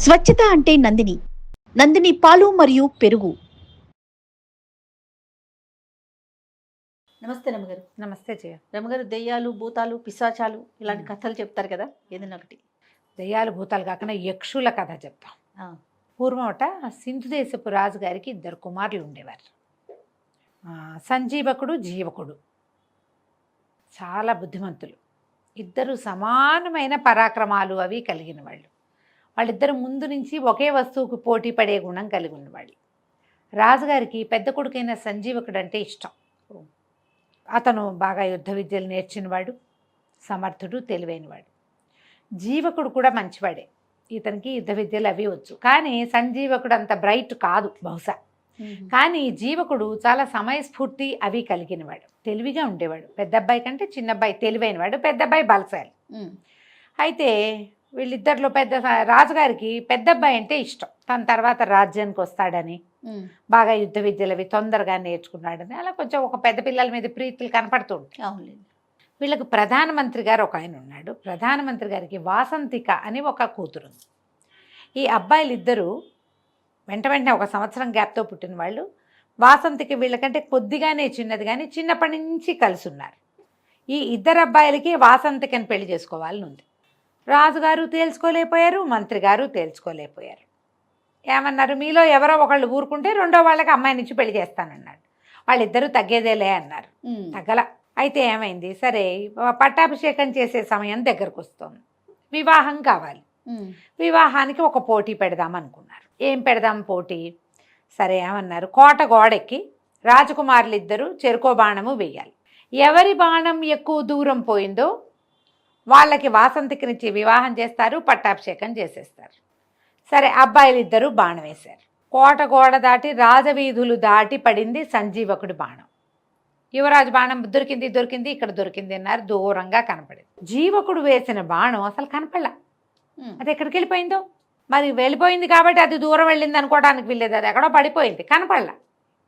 స్వచ్ఛత అంటే నందిని. నందిని పాలు మరియు పెరుగు. నమస్తే రమగారు. నమస్తే జయ. రమగారు, దెయ్యాలు, భూతాలు, పిశాచాలు ఇలాంటి కథలు చెప్తారు కదా, ఏదైనా ఒకటి. దయ్యాలు భూతాలు కాకుండా యక్షుల కథ చెప్తాం. పూర్వమట సింధు దేశపు రాజుగారికి 2 కుమారులు ఉండేవారు. సంజీవకుడు, జీవకుడు. చాలా బుద్ధిమంతులు. ఇద్దరు సమానమైన పరాక్రమాలు అవి కలిగిన వాళ్ళు. వాళ్ళిద్దరు ముందు నుంచి ఒకే వస్తువుకు పోటీ పడే గుణం కలిగి ఉన్నవాళ్ళు. రాజుగారికి పెద్ద కొడుకైన సంజీవకుడు అంటే ఇష్టం. అతను బాగా యుద్ధ విద్యలు నేర్చినవాడు, సమర్థుడు, తెలివైనవాడు. జీవకుడు కూడా మంచివాడే. ఇతనికి యుద్ధ విద్యలు అవి వచ్చు. కానీ సంజీవకుడు అంత బ్రైట్ కాదు బహుశా. కానీ జీవకుడు చాలా సమయస్ఫూర్తి అవి కలిగినవాడు, తెలివిగా ఉండేవాడు. పెద్ద అబ్బాయి కంటే చిన్న అబ్బాయి తెలివైనవాడు, పెద్ద అబ్బాయి బలశాలి. అయితే వీళ్ళిద్దరిలో రాజుగారికి పెద్ద అబ్బాయి అంటే ఇష్టం. తన తర్వాత రాజ్యానికి వస్తాడని, బాగా యుద్ధ విద్యలు అవి తొందరగా నేర్చుకున్నాడని, అలా కొంచెం ఒక పెద్ద పిల్లల మీద ప్రీతులు కనపడుతూ ఉంటాయి. వీళ్ళకు ప్రధానమంత్రి గారు ఒక ఆయన ఉన్నాడు. ప్రధానమంత్రి గారికి వాసంతిక అని ఒక కూతురు ఉంది. ఈ అబ్బాయిలు ఇద్దరు వెంటనే 1 సంవత్సరం గ్యాప్తో పుట్టిన వాళ్ళు. వాసంతిక వీళ్ళకంటే కొద్దిగానే చిన్నది, కానీ చిన్నప్పటి నుంచి కలిసి ఉన్నారు. ఈ 2 అబ్బాయిలకి వాసంతికని పెళ్లి చేసుకోవాలని ఉంది. రాజుగారు తేల్చుకోలేకపోయారు, మంత్రి గారు తేల్చుకోలేకపోయారు. ఏమన్నారు, మీలో ఎవరో ఒకళ్ళు ఊరుకుంటే రెండో వాళ్ళకి అమ్మాయినిచ్చి పెళ్లి చేస్తానన్నాడు. వాళ్ళిద్దరూ తగ్గేదేలే అన్నారు. తగ్గల. అయితే ఏమైంది, సరే పట్టాభిషేకం చేసే సమయం దగ్గరకు వస్తుంది, వివాహం కావాలి. వివాహానికి ఒక పోటీ పెడదాం అనుకున్నారు. ఏం పెడదాం పోటీ? సరే ఏమన్నారు, కోట గోడెక్కి రాజకుమారులు ఇద్దరు చెరుకో బాణము వేయాలి. ఎవరి బాణం ఎక్కువ దూరం పోయిందో వాళ్ళకి వాసంతికనిచ్చి వివాహం చేస్తారు, పట్టాభిషేకం చేసేస్తారు. సరే అబ్బాయిలు ఇద్దరు బాణం వేశారు. కోట గోడ దాటి రాజవీధులు దాటి పడింది సంజీవకుడి బాణం. యువరాజు బాణం దొరికింది, ఇక్కడ దొరికింది అన్నారు. దూరంగా కనపడింది. జీవకుడు వేసిన బాణం అసలు కనపడలా. అది ఎక్కడికి వెళ్ళిపోయిందో మరి. వెళ్ళిపోయింది కాబట్టి అది దూరం వెళ్ళింది అనుకోవడానికి వీల్లేదు. అది ఎక్కడో పడిపోయింది, కనపడలా.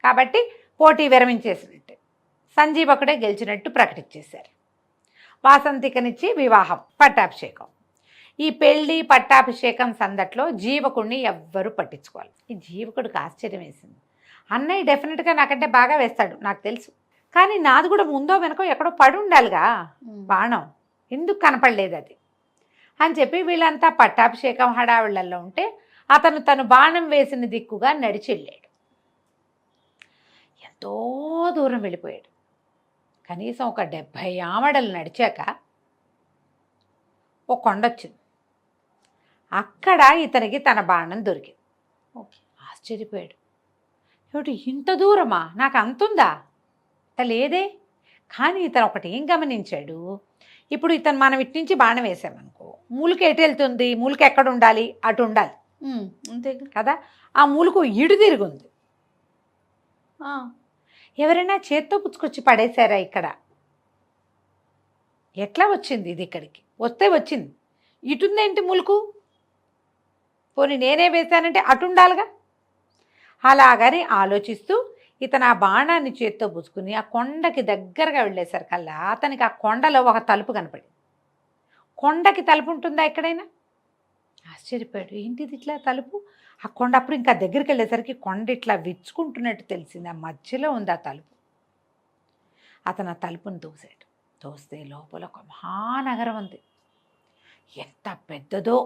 కాబట్టి పోటీ విరమించేసినట్టు, సంజీవకుడే గెలిచినట్టు ప్రకటించేశారు. వాసంతికనిచ్చి వివాహం, పట్టాభిషేకం. ఈ పెళ్ళి పట్టాభిషేకం సందట్లో జీవకుడిని ఎవ్వరూ పట్టించుకోవాలి. ఈ జీవకుడికి ఆశ్చర్యం వేసింది. అన్నయ్య డెఫినెట్గా నాకంటే బాగా వేస్తాడు, నాకు తెలుసు. కానీ నాది కూడా ముందో వెనకో ఎక్కడో పడి ఉండాలిగా బాణం, ఎందుకు కనపడలేదు అది అని చెప్పి వీళ్ళంతా పట్టాభిషేకం హడావిళ్లలో ఉంటే అతను తను బాణం వేసిన దిక్కుగా నడిచి వెళ్ళాడు. ఎంతో దూరం వెళ్ళిపోయాడు. కనీసం ఒక 70 ఆమడలు నడిచాక ఒక కొండ వచ్చింది. అక్కడ ఇతనికి తన బాణం దొరికింది. ఆశ్చర్యపోయాడు. ఏమిటి ఇంత దూరమా, నాకు అంతుందా? లేదే. కానీ ఇతను ఒకటి ఏం గమనించాడు, ఇప్పుడు ఇతను మనం ఇటు నుంచి బాణం వేసామనుకో, మూలిక ఎటు వెళ్తుంది, మూలిక ఎక్కడ ఉండాలి, అటు ఉండాలి అంతే కదా. ఆ మూలుకు ఇడు తిరుగుంది. ఎవరైనా చేత్తో పుచ్చుకొచ్చి పడేశారా ఇక్కడ? ఎట్లా వచ్చింది ఇది ఇక్కడికి? వస్తే వచ్చింది, ఇటుందేంటి మూలుకు? పోనీ నేనే వేశానంటే అటు ఉండాలిగా. అలాగని ఆలోచిస్తూ ఇతను ఆ బాణాన్ని చేత్తో పుచ్చుకుని ఆ కొండకి దగ్గరగా వెళ్ళేసరికల్లా అతనికి ఆ కొండలో ఒక తలుపు కనపడింది. కొండకి తలుపు ఉంటుందా ఎక్కడైనా? ఆశ్చర్యపోయాడు. ఏంటిది ఇట్లా తలుపు? ఆ కొండ అప్పుడు ఇంకా దగ్గరికి వెళ్ళేసరికి కొండ ఇట్లా విచ్చుకుంటున్నట్టు తెలిసింది. ఆ మధ్యలో ఉంది ఆ తలుపు. అతను ఆ తలుపుని తోసాడు. తోస్తే లోపల ఒక మహానగరం ఉంది. ఎంత పెద్దదో,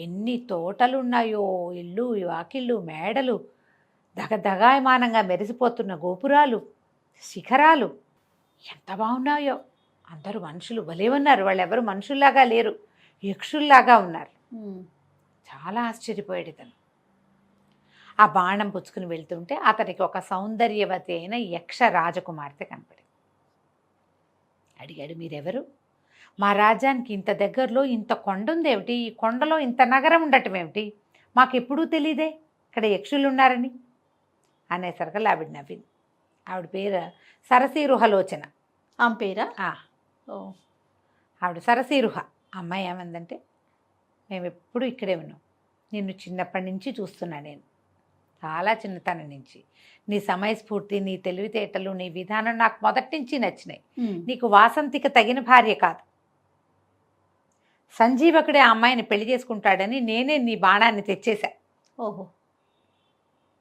ఎన్ని తోటలు ఉన్నాయో, ఇల్లు, వాకిళ్ళు, మేడలు, దగదగాయమానంగా మెరిసిపోతున్న గోపురాలు, శిఖరాలు ఎంత బాగున్నాయో. అందరూ మనుషులు భలే ఉన్నారు. వాళ్ళు ఎవరు మనుషుల్లాగా లేరు, యక్షుల్లాగా ఉన్నారు. చాలా ఆశ్చర్యపోయాడు ఇతను. ఆ బాణం పుచ్చుకుని వెళ్తుంటే అతనికి ఒక సౌందర్యవతి అయిన యక్ష రాజకుమార్తె కనపడింది. అడిగాడు, మీరెవరు? మా రాజ్యానికి ఇంత దగ్గరలో ఇంత కొండ ఉందేమిటి, ఈ కొండలో ఇంత నగరం ఉండటం ఏమిటి, మాకెప్పుడూ తెలీదే ఇక్కడ యక్షులు ఉన్నారని అనేసరికి ఆవిడ నవ్వింది. ఆవిడ పేరు సరసీరుహలోచన. ఆమె పేరా? ఆవిడ సరసీరుహ. అమ్మాయి ఏమందంటే, మేము ఎప్పుడు ఇక్కడే ఉన్నాం, నిన్ను చిన్నప్పటి నుంచి చూస్తున్నా, నేను చాలా చిన్నతనం నుంచి. నీ సమయస్ఫూర్తి, నీ తెలివితేటలు, నీ విధానం నాకు మొదటి నుంచి నచ్చినాయి. నీకు వాసంతిక తగిన భార్య కాదు, సంజీవకుడే ఆ అమ్మాయిని పెళ్లి చేసుకుంటాడని నేనే నీ బాణాన్ని తెచ్చేశా. ఓహో.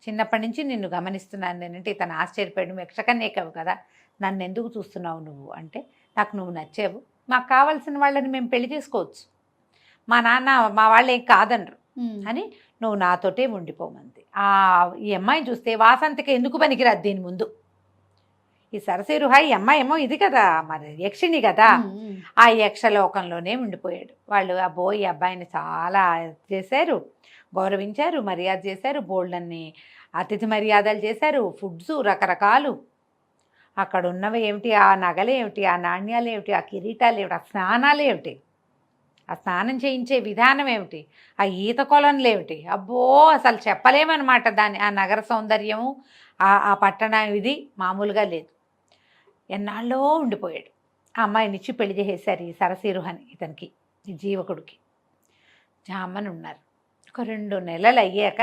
చిన్నప్పటి నుంచి నిన్ను గమనిస్తున్నాను నేనంటే ఇతను ఆశ్చర్యపోయాడు. నువ్వు యక్షకన్యకవు కదా, నన్ను ఎందుకు చూస్తున్నావు నువ్వు అంటే, నాకు నువ్వు నచ్చావు, మాకు కావాల్సిన వాళ్ళని మేము పెళ్లి చేసుకోవచ్చు, మా నాన్న మా వాళ్ళు ఏం కాదనరు అని నువ్వు నాతోటే ఉండిపోమంది. ఈ అమ్మాయిని చూస్తే వాసంతికి ఎందుకు పనికిరాదు దీని ముందు. ఈ సరసిరుహ ఈ అమ్మాయి ఏమో ఇది కదా, మరి యక్షిణి కదా, ఆ యక్షలోకంలోనే ఉండిపోయాడు. వాళ్ళు అబ్బో ఈ అబ్బాయిని చాలా చేశారు, గౌరవించారు, మర్యాద చేశారు, బోల్డన్ని అతిథి మర్యాదలు చేశారు, ఫుడ్స్ రకరకాలు. అక్కడ ఉన్నవి ఏమిటి, ఆ నగలు ఏమిటి, ఆ నాణ్యాలు ఏమిటి, ఆ కిరీటాలు ఏమిటి, ఆ స్నానాలు ఏమిటి, ఆ స్నానం చేయించే విధానం ఏమిటి, ఆ ఈత కొలనులు ఏమిటి, అబ్బో అసలు చెప్పలేమన్నమాట. ఆ నగర సౌందర్యము, ఆ పట్టణం ఇది మామూలుగా లేదు. ఎన్నాళ్ళో ఉండిపోయాడు. ఆ అమ్మాయినిచ్చి పెళ్లి చేసేశారు ఈ సరసిరుహని ఇతనికి, ఈ జీవకుడికి. జామని ఉన్నారు. ఒక 2 నెలలు అయ్యాక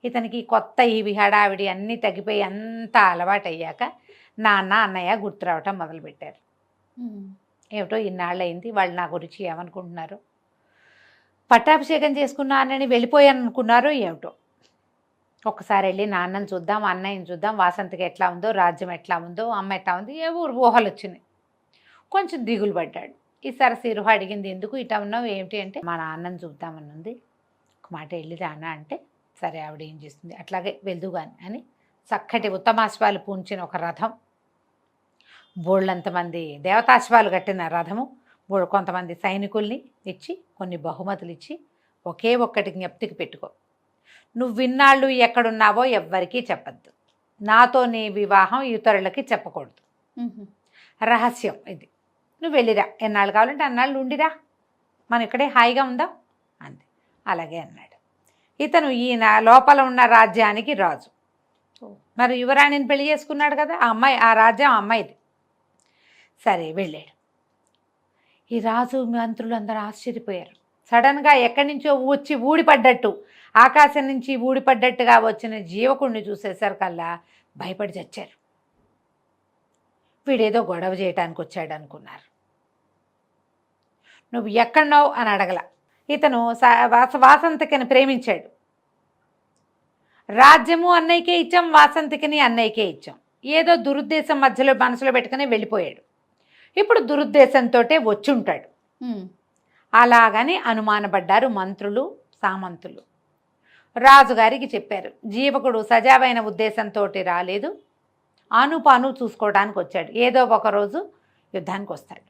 ఇతనికి కొత్త ఈ హడావిడి అన్నీ తగ్గిపోయి అంతా అలవాటు అయ్యాక నాన్న అన్నయ్య గుర్తు రావటం మొదలుపెట్టారు. ఏమిటో ఇన్నాళ్ళు అయింది, వాళ్ళు నా గురించి ఏమనుకుంటున్నారు, పట్టాభిషేకం చేసుకున్నానని వెళ్ళిపోయాను అనుకున్నారో ఏమిటో. ఒక్కసారి వెళ్ళి నాన్నని చూద్దాం, అన్నయ్యని చూద్దాం, వాసంతికి ఎట్లా ఉందో, రాజ్యం ఎట్లా ఉందో, అమ్మ ఎట్లా ఉంది, ఏ ఊహలు వచ్చినాయి. కొంచెం దిగులు పడ్డాడు. ఈ సరసిరుహ అడిగింది, ఎందుకు ఇటా ఉన్నావు ఏమిటి అంటే, మా నాన్నని చూద్దామని ఉంది, ఒక మాట వెళ్ళి రానా అంటే, సరే ఆవిడ ఏం చేస్తుంది అట్లాగే వెళ్దుగాని అని చక్కటి ఉత్తమాశ్వాలు పూంచిన ఒక రథం, బోళ్ళంతమంది దేవతాశ్వాలు కట్టిన రథము, కొంతమంది సైనికుల్ని ఇచ్చి కొన్ని బహుమతులు ఇచ్చి, ఒకే ఒక్కటి జ్ఞప్తికి పెట్టుకో, నువ్వు విన్నాళ్ళు ఎక్కడున్నావో ఎవ్వరికీ చెప్పద్దు, నాతో నీ వివాహం ఇతరులకి చెప్పకూడదు, రహస్యం ఇది, నువ్వు వెళ్ళిరా, ఎన్నాళ్ళు కావాలంటే అన్నాళ్ళు ఉండిరా, మనం ఇక్కడే హాయిగా ఉందాం అంది. అలాగే అన్నాడు. ఇతను ఈయన లోపల ఉన్న రాజ్యానికి రాజు. మరి యువరాణిని పెళ్లి చేసుకున్నాడు కదా, ఆ అమ్మాయి, ఆ రాజ్యం అమ్మాయిది. సరే వెళ్ళాడు. ఈ రాజు మంత్రులు అందరూ ఆశ్చర్యపోయారు. సడన్గా ఎక్కడి నుంచో వచ్చి ఊడిపడ్డట్టు, ఆకాశం నుంచి ఊడిపడ్డట్టుగా వచ్చిన జీవకుడిని చూసేసరికల్లా భయపడి చచ్చారు. వీడేదో గొడవ చేయడానికి వచ్చాడు అనుకున్నారు. నువ్వు ఎక్కడున్నావు అని అడగల. ఇతను వాసంతికని ప్రేమించాడు. రాజ్యము అన్నయ్యకే ఇచ్చాం, వాసంతికని అన్నయ్యకే ఇచ్చాం. ఏదో దురుద్దేశం మధ్యలో మనసులో పెట్టుకుని వెళ్ళిపోయాడు. ఇప్పుడు దురుద్దేశంతో వచ్చి ఉంటాడు. అలాగని అనుమానపడ్డారు మంత్రులు, సామంతులు. రాజుగారికి చెప్పారు, జీవకుడు సజావైన ఉద్దేశంతో రాలేదు, ఆనుపాను చూసుకోవడానికి వచ్చాడు, ఏదో ఒకరోజు యుద్ధానికి వస్తాడు.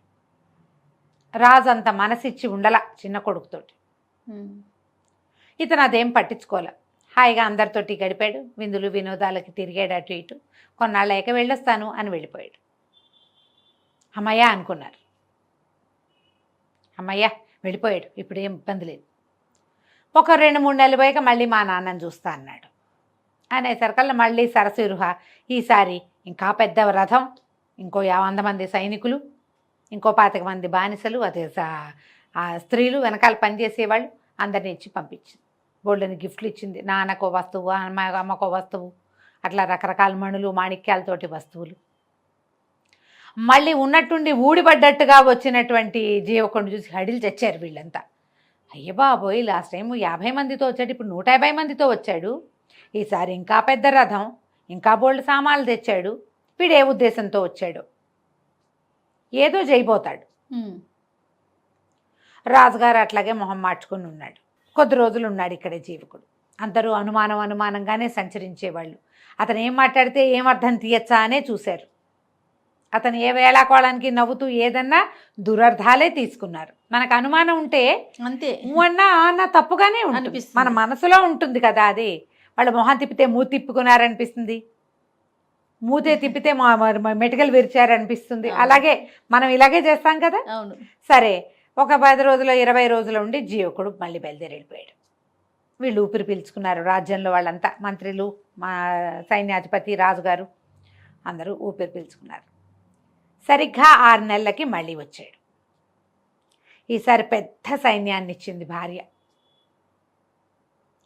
రాజు అంత మనసిచ్చి ఉండల చిన్న కొడుకుతోటి. ఇతను అదేం పట్టించుకోలే, హాయిగా అందరితోటి గడిపాడు, విందులు వినోదాలకి తిరిగాడు, అటు ఇటు. కొన్నాళ్ళక వెళ్ళొస్తాను అని వెళ్ళిపోయాడు. అమ్మయ్య అనుకున్నారు. అమ్మయ్య వెళ్ళిపోయాడు, ఇప్పుడు ఏం ఇబ్బంది లేదు. ఒక 2-3 నెలలు పోయాక మళ్ళీ మా నాన్నని చూస్తా అన్నాడు. అనేసరికల్లా మళ్ళీ సరసిరుహ ఈసారి ఇంకా పెద్ద రథం, ఇంకో 50 మంది సైనికులు, ఇంకో 25 మంది బానిసలు, అదే ఆ స్త్రీలు వెనకాల పనిచేసేవాళ్ళు అందరినీ ఇచ్చి పంపించింది. బోల్డని గిఫ్ట్లు ఇచ్చింది. నాన్నకో వస్తువు, అమ్మకో వస్తువు, అట్లా రకరకాల మణులు మాణిక్యాలతోటి వస్తువులు. మళ్ళీ ఉన్నట్టుండి ఊడిపడ్డట్టుగా వచ్చినటువంటి జీవకుడిని చూసి హడిలు తెచ్చారు వీళ్ళంతా. అయ్య బాబోయ్, లాస్ట్ టైం 50 మందితో వచ్చాడు, ఇప్పుడు 150 మందితో వచ్చాడు, ఈసారి ఇంకా పెద్ద రథం, ఇంకా బోల్డ్ సామాన్లు తెచ్చాడు, వీడు ఏ ఉద్దేశంతో వచ్చాడు, ఏదో చేయబోతాడు. రాజుగారు అట్లాగే మొహం మార్చుకుని ఉన్నాడు. కొద్ది రోజులు ఉన్నాడు ఇక్కడే జీవకుడు. అందరూ అనుమానంగానే సంచరించేవాళ్ళు. అతను ఏం మాట్లాడితే ఏం అర్థం తీయచ్చా అనే చూశారు. అతను ఏ వేళాకోళానికి నవ్వుతూ ఏదన్నా దురర్థాలే తీసుకున్నారు. మనకు అనుమానం ఉంటే అంతే అన్నా తప్పుగానే ఉంటుంది, మన మనసులో ఉంటుంది కదా అది. వాళ్ళు మొహం తిప్పితే మూతి తిప్పుకున్నారనిపిస్తుంది, మూతే తిప్పితే మెటికలు విరిచారనిపిస్తుంది. అలాగే మనం ఇలాగే చేస్తాం కదా. అవును. సరే, ఒక 10 రోజులు 20 రోజులు ఉండి జీవకుడు మళ్ళీ బయలుదేరి వెళ్ళిపోయాడు. వీళ్ళు ఊపిరి పీల్చుకున్నారు. రాజ్యంలో వాళ్ళంతా మంత్రులు, మా సైన్యాధిపతి, రాజుగారు అందరూ ఊపిరి పీల్చుకున్నారు. సరిగ్గా 6 నెలలకి మళ్ళీ వచ్చాడు. ఈసారి పెద్ద సైన్యాన్ని ఇచ్చింది భార్య.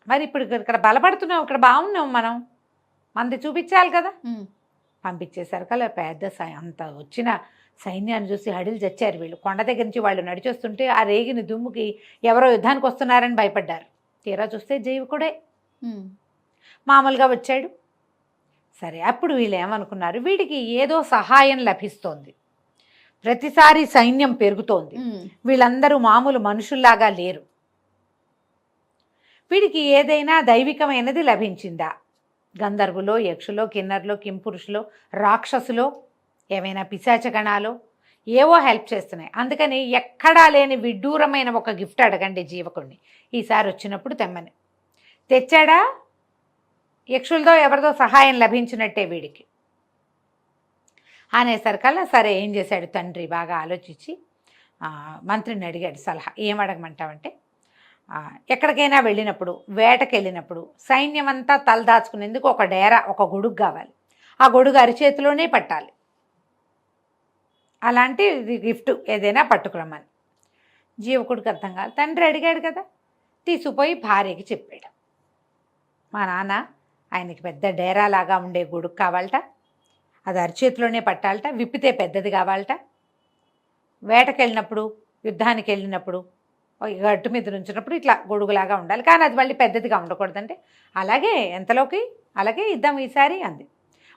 మరి ఇప్పుడు ఇక్కడ బలపడుతున్నాం, ఇక్కడ బాగున్నాం, మనం మంది చూపించాలి కదా. పంపించేసరికి అలా పెద్ద అంత వచ్చిన సైన్యాన్ని చూసి హడిలు చచ్చారు వీళ్ళు. కొండ దగ్గర నుంచి వాళ్ళు నడిచొస్తుంటే ఆ రేగిన దుమ్ముకి ఎవరో యుద్ధానికి వస్తున్నారని భయపడ్డారు. తీరా చూస్తే జీవకుడే మామూలుగా వచ్చాడు. సరే, అప్పుడు వీళ్ళు ఏమనుకున్నారు, వీడికి ఏదో సహాయం లభిస్తోంది, ప్రతిసారి సైన్యం పెరుగుతోంది, వీళ్ళందరూ మామూలు మనుషుల్లాగా లేరు, వీడికి ఏదైనా దైవికమైనది లభించిందా, గంధర్వులో, యక్షులో, కిన్నర్లో, కింపురుషులో, రాక్షసులో, ఏమైనా పిశాచగణాలో ఏవో హెల్ప్ చేస్తున్నాయి. అందుకని ఎక్కడా లేని విడ్డూరమైన ఒక గిఫ్ట్ అడగండి జీవకుడిని, ఈసారి వచ్చినప్పుడు తెమ్మని. తెచ్చాడా, యక్షులతో ఎవరిదో సహాయం లభించినట్టే వీడికి అనేసరికల్లా సరే ఏం చేశాడు తండ్రి, బాగా ఆలోచించి మంత్రిని అడిగాడు సలహా. ఏం అడగమంటావంటే, ఎక్కడికైనా వెళ్ళినప్పుడు, వేటకి వెళ్ళినప్పుడు సైన్యం అంతా తలదాచుకునేందుకు ఒక డేరా, ఒక గొడుగు కావాలి. ఆ గొడుగు అరిచేతిలోనే పట్టాలి. అలాంటి గిఫ్ట్ ఏదైనా పట్టుకురమ్మని. జీవకుడికి అర్థం కాదు. తండ్రి అడిగాడు కదా, తీసుకుపోయి భార్యకి చెప్పాడు. మా నాన్న ఆయనకి పెద్ద డేరా లాగా ఉండే గొడుగు కావాలట, అది అరిచేతిలోనే పట్టాలట, విప్పితే పెద్దది కావాలట, వేటకి వెళ్ళినప్పుడు, యుద్ధానికి వెళ్ళినప్పుడు, గట్టు మీద నుంచినప్పుడు ఇట్లా గొడుగులాగా ఉండాలి, కానీ అది మళ్ళీ పెద్దదిగా ఉండకూడదంటే అలాగే ఎంతలోకి అలాగే ఇద్దాం ఈసారి అంది.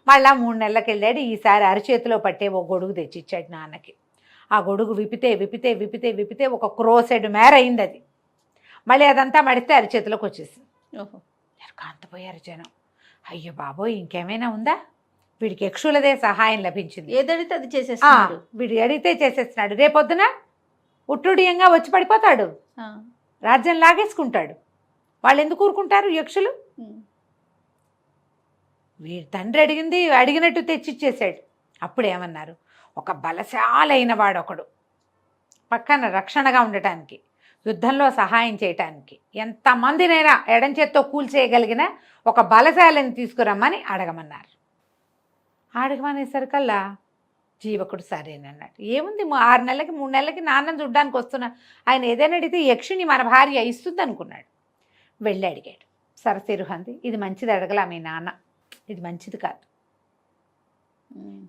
మళ్ళా 3 నెలలకు వెళ్ళాడు. ఈసారి అరిచేతిలో పట్టే ఓ గొడుగు తెచ్చిచ్చాడు నాన్నకి. ఆ గొడుగు విప్పితే విప్పితే విప్పితే విప్పితే ఒక క్రోసెడ్ మేర అయింది అది. మళ్ళీ అదంతా మడిస్తే అరిచేతిలోకి వచ్చేసింది. ఓహో, కాంతపోయారు జనం. అయ్యో బాబోయ్, ఇంకేమైనా ఉందా, వీడికి యక్షులదే సహాయం లభించింది, ఏదడితే అది చేసేస్తున్నాడు, వీడు అడిగితే చేసేస్తున్నాడు, రేపొద్దున ఉట్టుడియంగా వచ్చి పడిపోతాడు, రాజ్యం లాగేసుకుంటాడు, వాళ్ళు ఎందుకు ఊరుకుంటారు యక్షులు. వీడి తండ్రి అడిగింది అడిగినట్టు తెచ్చిచ్చేసాడు. అప్పుడు ఏమన్నారు, ఒక బలశాలైన వాడొకడు పక్కన రక్షణగా ఉండటానికి, యుద్ధంలో సహాయం చేయటానికి, ఎంతమందినైనా ఎడం చేత్తో కూల్చేయగలిగిన ఒక బలశాలని తీసుకురమ్మని అడగమన్నారు. అడగమనేసరికల్లా జీవకుడు సరేనన్నాడు. ఏముంది, 6 నెలలకి 3 నెలలకి నాన్నని చూడ్డానికి వస్తున్నా, ఆయన ఏదైనా అడిగితే యక్షిని మన భార్య ఇస్తుంది అనుకున్నాడు. వెళ్ళి అడిగాడు. సరసిరుహంది, ఇది మంచిది అడగలా మీ నాన్న, ఇది మంచిది కాదు,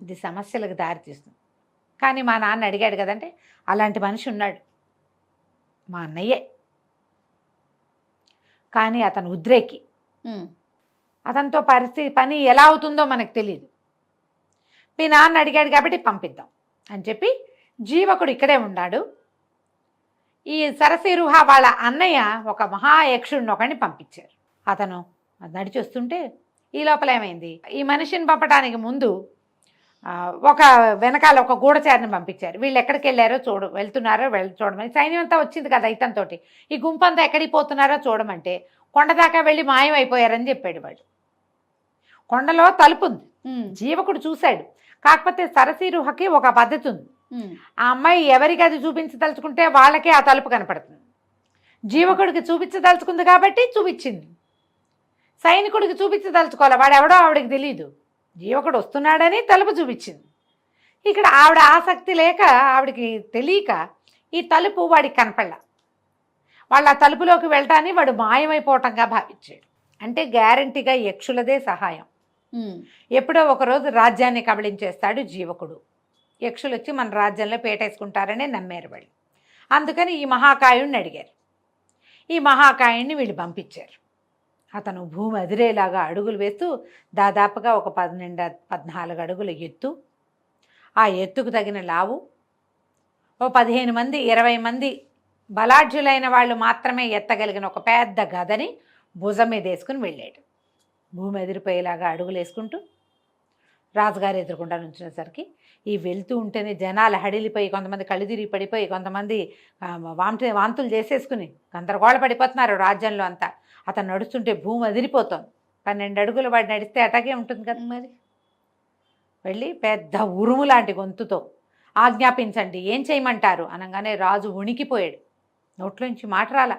ఇది సమస్యలకు దారితీస్తుంది. కానీ మా నాన్న అడిగాడు కదంటే, అలాంటి మనిషి ఉన్నాడు, మా అన్నయ్యే, కానీ అతను ఉద్రేకి, అతనితో పని ఎలా అవుతుందో మనకు తెలియదు, మీ నాన్న అడిగాడు కాబట్టి పంపిద్దాం అని చెప్పి జీవకుడు ఇక్కడే ఉన్నాడు. ఈ సరసిరుహ వాళ్ళ అన్నయ్య ఒక మహాయక్షుడిని ఒకడిని పంపించారు. అతను నడిచి వస్తుంటే ఈ లోపల ఏమైంది, ఈ మనిషిని పంపడానికి ముందు ఒక వెనకాల ఒక గూఢచారిని పంపించారు. వీళ్ళు ఎక్కడికి వెళ్ళారో వెళ్తున్నారో చూడమని. సైన్యం అంతా వచ్చింది కదా ఇతనితో, ఈ గుంపంతా ఎక్కడికి పోతున్నారో చూడమంటే కొండ దాకా వెళ్ళి మాయమైపోయారని చెప్పాడు వాడు. కొండలో తలుపు ఉంది, జీవకుడు చూశాడు. కాకపోతే సరసిరుహకి ఒక పద్ధతి ఉంది, ఆ అమ్మాయి ఎవరికి అది చూపించదలుచుకుంటే వాళ్ళకే ఆ తలుపు కనపడుతుంది. జీవకుడికి చూపించదలుచుకుంది కాబట్టి చూపించింది, సైనికుడికి చూపించదలుచుకోవాలి, వాడెవడో ఆవిడకి తెలియదు, జీవకుడు వస్తున్నాడని తలుపు చూపించింది. ఇక్కడ ఆవిడ ఆసక్తి లేక, ఆవిడకి తెలియక ఈ తలుపు వాడికి కనపడలా. వాళ్ళు ఆ తలుపులోకి వెళ్ళటాన్ని వాడు మాయమైపోవటంగా భావించాడు. అంటే గ్యారంటీగా యక్షులదే సహాయం. ఎప్పుడో ఒకరోజు రాజ్యాన్ని కబళించేస్తాడు జీవకుడు. యక్షులు వచ్చి మన రాజ్యంలో పేటేసుకుంటారనే నమ్మారు వాళ్ళు. అందుకని ఈ మహాకాయుడిని అడిగారు. ఈ మహాకాయుడిని వీళ్ళు పంపించారు. అతను భూమి అదిరేలాగా అడుగులు వేస్తూ దాదాపుగా ఒక 12-14 అడుగుల ఎత్తు, ఆ ఎత్తుకు తగిన లావు, ఓ 15 మంది 20 మంది బలాఢ్యులైన వాళ్ళు మాత్రమే ఎత్తగలిగిన ఒక పెద్ద గదని భుజం మీద వేసుకుని వెళ్ళాడు. భూమి ఎదిరిపోయేలాగా అడుగులు వేసుకుంటూ రాజుగారు ఎదురుకుండా నుంచినసరికి ఈ వెళ్తూ ఉంటేనే జనాలు హడిలిపోయి, కొంతమంది కళ్ళు తిరిగి పడిపోయి, కొంతమంది వాంతులు చేసేసుకుని గందరగోళ పడిపోతున్నారు రాజ్యంలో అంతా. అతను నడుస్తుంటే భూమి అదిరిపోతుంది. 12 అడుగులు వాడు నడిస్తే అటాగే ఉంటుంది కదా. మరి వెళ్ళి పెద్ద ఉరుము లాంటి గొంతుతో ఆజ్ఞాపించండి, ఏం చేయమంటారు అనగానే రాజు ఉణికిపోయాడు. నోట్లోంచి మాట రాల.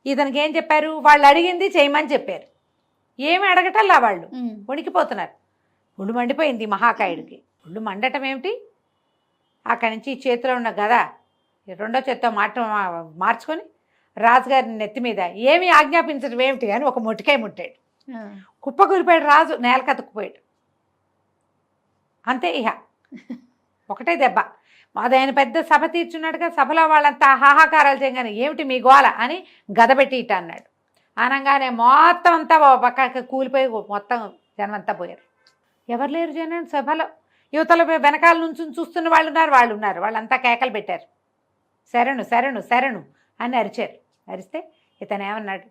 ఇతనికి ఏం చెప్పారు, వాళ్ళు అడిగింది చేయమని చెప్పారు, ఏమి అడగటల్లా వాళ్ళు ఉణికిపోతున్నారు. ఒళ్ళు మండిపోయింది మహాకాయుడికి. ఒళ్ళు మండటం ఏమిటి, అక్కడి నుంచి చేతిలో ఉన్న గద రెండో చేత్తో మార్చుకొని రాజుగారిని నెత్తి మీద ఏమి ఆజ్ఞాపించడం ఏమిటి అని ఒక మొటికాయ ముట్టాడు. కుప్పకూలిపోయాడు రాజు, నేల కతుక్కుపోయాడు. అంతే. ఇహ ఒకటే దెబ్బ. అది ఆయన పెద్ద సభ తీర్చున్నాడుగా, సభలో వాళ్ళంతా హాహాకారాలు చేయగానే ఏమిటి మీ గోల అని గదబెట్టి ఇట అన్నాడు. అనగానే మొత్తం అంతా పక్కకి కూలిపోయి మొత్తం జనం అంతా పోయారు. ఎవరు లేరు జనం సభలో. యువతల వెనకాల నుంచి చూస్తున్న వాళ్ళు ఉన్నారు. వాళ్ళంతా కేకలు పెట్టారు, శరణు శరణు శరణు అని అరిచారు. అరిస్తే ఇతను ఏమన్నాడు,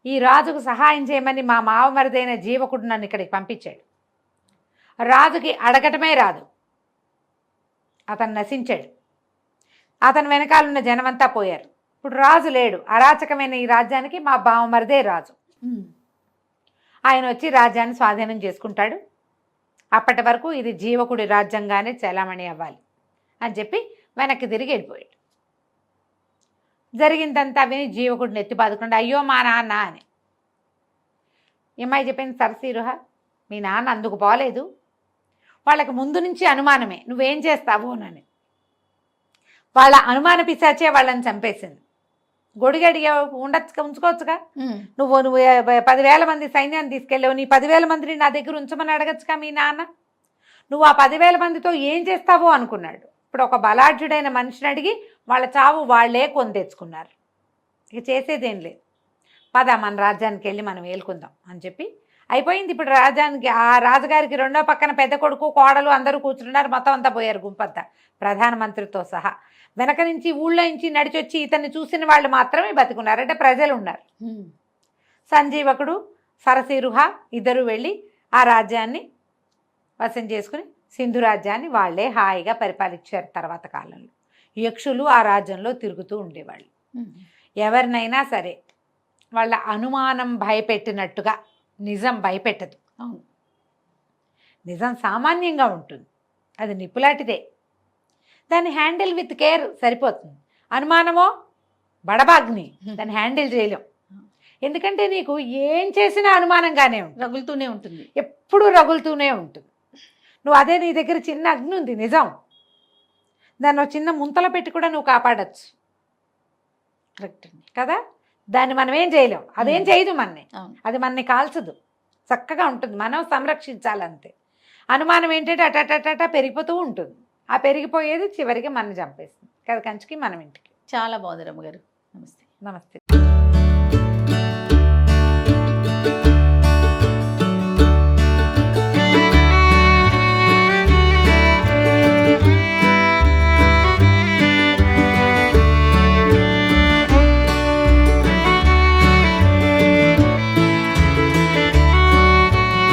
ఈ రాజుకు సహాయం చేయమని మా మావమరిదైన జీవకుడు నన్ను ఇక్కడికి పంపించాడు. రాజుకి అడగటమే రాదు, అతను నశించాడు. అతని వెనకాలన్న జనమంతా పోయారు. ఇప్పుడు రాజు లేడు. అరాచకమైన ఈ రాజ్యానికి మా బావమరిదే రాజు. ఆయన వచ్చి రాజ్యాన్ని స్వాధీనం చేసుకుంటాడు. అప్పటి వరకు ఇది జీవకుడి రాజ్యంగానే చలామణి అవ్వాలి అని చెప్పి వెనక్కి తిరిగి వెళ్ళిపోయాడు. జరిగిందంతా విని జీవకుడిని ఎత్తి బాదుకుండా అయ్యో మా నాన్న అని. ఏమై చెప్పింది సరసీరుహ, మీ నాన్న అందుకు పోలేదు, వాళ్ళకి ముందు నుంచి అనుమానమే నువ్వేం చేస్తావు అని. వాళ్ళ అనుమాన పిశాచే వాళ్ళని చంపేసింది. గొడిగడిగా ఉంచుకోవచ్చుగా. నువ్వు 10,000 మంది సైన్యాన్ని తీసుకెళ్ళావు, నీ 10,000 మందిని నా దగ్గర ఉంచమని అడగచ్చుగా మీ నాన్న. నువ్వు ఆ 10,000 మందితో ఏం చేస్తావో అనుకున్నాడు. ఇప్పుడు ఒక బలాఢ్యుడైన మనిషిని అడిగి వాళ్ళ చావు వాళ్లే కొని తెచ్చుకున్నారు. ఇక చేసేదేం లేదు, పద మన రాజ్యానికి వెళ్ళి మనం ఏలుకుందాం అని చెప్పి అయిపోయింది. ఇప్పుడు రాజ్యానికి ఆ రాజుగారికి రెండో పక్కన పెద్ద కొడుకు కోడలు అందరూ కూర్చున్నారు. మొత్తం అంతా పోయారు గుంపంతా, ప్రధానమంత్రితో సహా. వెనక నుంచి ఊళ్ళో నుంచి నడిచొచ్చి ఇతన్ని చూసిన వాళ్ళు మాత్రమే బతుకున్నారు, అంటే ప్రజలు ఉన్నారు. సంజీవకుడు సరసీరుహ ఇద్దరు వెళ్ళి ఆ రాజ్యాన్ని వశం చేసుకుని సింధు రాజ్యాన్ని వాళ్లే హాయిగా పరిపాలించారు. తర్వాత కాలంలో యక్షులు ఆ రాజ్యంలో తిరుగుతూ ఉండేవాళ్ళు. ఎవరినైనా సరే వాళ్ళ అనుమానం భయపెట్టినట్టుగా నిజం భయపెట్టదు. అవును, నిజం సామాన్యంగా ఉంటుంది, అది నిప్పులాంటిదే. దాన్ని హ్యాండిల్ విత్ కేర్ సరిపోతుంది. అనుమానమో బడబాగ్ని, దాన్ని హ్యాండిల్ చేయలేం. ఎందుకంటే నీకు ఏం చేసినా అనుమానంగానే ఉంటుంది, రగులుతూనే ఉంటుంది, ఎప్పుడూ రగులుతూనే ఉంటుంది. నువ్వు అదే నీ దగ్గర చిన్న అగ్ని ఉంది నిజం, దాన్ని ఒక చిన్న ముంతలో పెట్టి కూడా నువ్వు కాపాడచ్చు. కరెక్ట్ అండి కదా, దాన్ని మనం ఏం చేయలేం, అదేం చేయదు మనని, అవును. అది మనని కాల్చదు, చక్కగా ఉంటుంది, మనం సంరక్షించాలంతే. అనుమానం ఏంటంటే అటటట పెరిగిపోతూ ఉంటుంది. ఆ పెరిగిపోయేది చివరికి మనం చంపేస్తుంది కదా, కంచికి మనం ఇంటికి. చాలా బాగుంది రమ్మగారు. నమస్తే. నమస్తే.